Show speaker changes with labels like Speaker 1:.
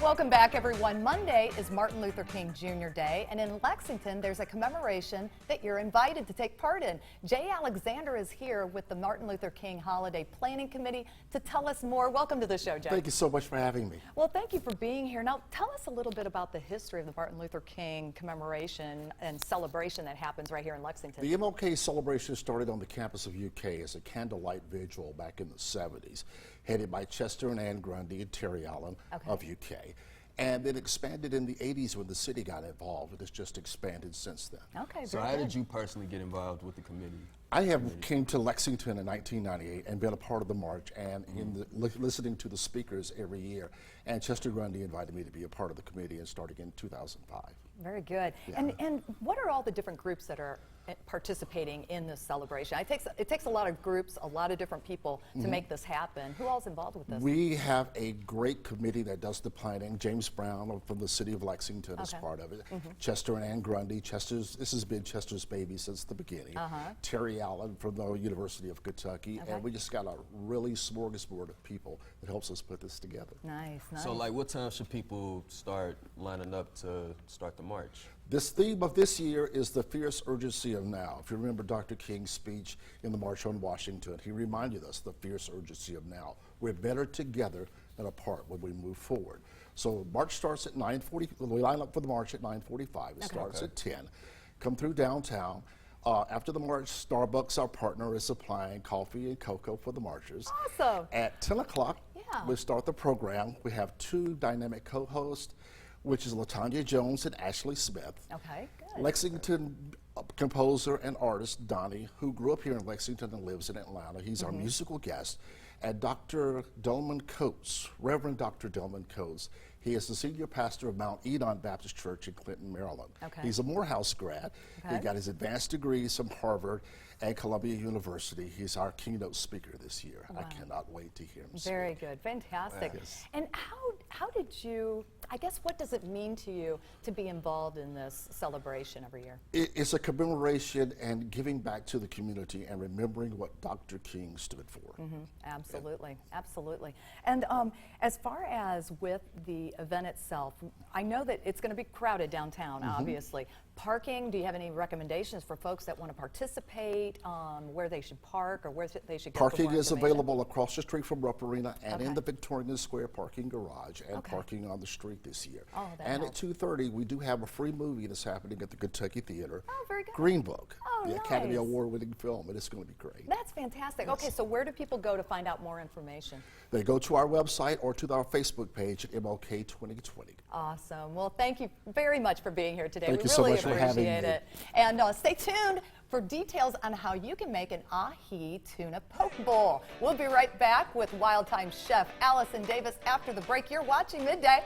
Speaker 1: Welcome back, everyone. Monday is Martin Luther King Jr. Day, and in Lexington, there's a commemoration that you're invited to take part in. Jay Alexander is here with the Martin Luther King Holiday Planning Committee to tell us more. Welcome to the show, Jay.
Speaker 2: Thank you so much for having me.
Speaker 1: Well, thank you for being here. Now, tell us a little bit about the history of the Martin Luther King commemoration and celebration that happens right here in Lexington.
Speaker 2: The MLK celebration started on the campus of UK as a candlelight vigil back in the 70s, headed by Chester and Ann Grundy and Terry Allen of UK. And it expanded in the 80s when the city got involved. It has just expanded since then.
Speaker 1: Okay,
Speaker 3: so how did you personally get involved with the committee?
Speaker 2: I came to Lexington in 1998 and been a part of the march and listening to the speakers every year. And Chester Grundy invited me to be a part of the committee and starting in 2005.
Speaker 1: Very good. Yeah. And what are all the different groups that are participating in this celebration? It takes a lot of groups, a lot of different people to make this happen. Who all's involved with this?
Speaker 2: We have a great committee that does the planning. James Brown from the city of Lexington is part of it. Chester and Ann Grundy. This has been Chester's baby since the beginning. Terry Allen from the University of Kentucky. And we just got a really smorgasbord of people that helps us put this together.
Speaker 1: Nice, nice.
Speaker 3: So like what time should people start lining up to start the march?
Speaker 2: This theme of this year is the fierce urgency of now. If you remember Dr. King's speech in the March on Washington, he reminded us the fierce urgency of now. We're better together than apart when we move forward. So March starts at 9:40. We line up for the march at 9:45. It starts at 10. Come through downtown. After the march, Starbucks, our partner, is supplying coffee and cocoa for the marchers.
Speaker 1: Awesome.
Speaker 2: At 10 o'clock, we start the program. We have two dynamic co-hosts, which is LaTanya Jones and Ashley Smith.
Speaker 1: Okay, good.
Speaker 2: Lexington composer and artist Donnie, who grew up here in Lexington and lives in Atlanta. He's our musical guest. And Dr. Dolman Coates, Reverend Dr. Dolman Coates. He is the senior pastor of Mount Edon Baptist Church in Clinton, Maryland. He's a Morehouse grad. He got his advanced degrees from Harvard and Columbia University. He's our keynote speaker this year. I cannot wait to hear him speak.
Speaker 1: Very good, fantastic. And how did you, I guess, what does it mean to you to be involved in this celebration every year?
Speaker 2: It's a commemoration and giving back to the community and remembering what Dr. King stood for.
Speaker 1: Absolutely, absolutely. And as far as with the event itself, I know that it's going to be crowded downtown, obviously. Parking, do you have any recommendations for folks that want to participate, where they should park or where they should go?
Speaker 2: Parking is available across the street from Rupp Arena and in the Victorian Square parking garage and parking on the street this year. And at 2:30, we do have a free movie that's happening at the Kentucky Theater.
Speaker 1: Oh, very good.
Speaker 2: Green Book, the
Speaker 1: nice.
Speaker 2: Academy Award-winning film, and it's going to be great.
Speaker 1: That's fantastic. Okay, so where do people go to find out more information?
Speaker 2: They go to our website or to our Facebook page at MLK 2020.
Speaker 1: Awesome. Well, thank you very much for being here today.
Speaker 2: Thank you
Speaker 1: we
Speaker 2: so
Speaker 1: really
Speaker 2: much for having
Speaker 1: appreciate
Speaker 2: me.
Speaker 1: it. And stay tuned for details on how you can make an ahi tuna poke bowl. We'll be right back with Wild Time chef Allison Davis after the break. You're watching Midday.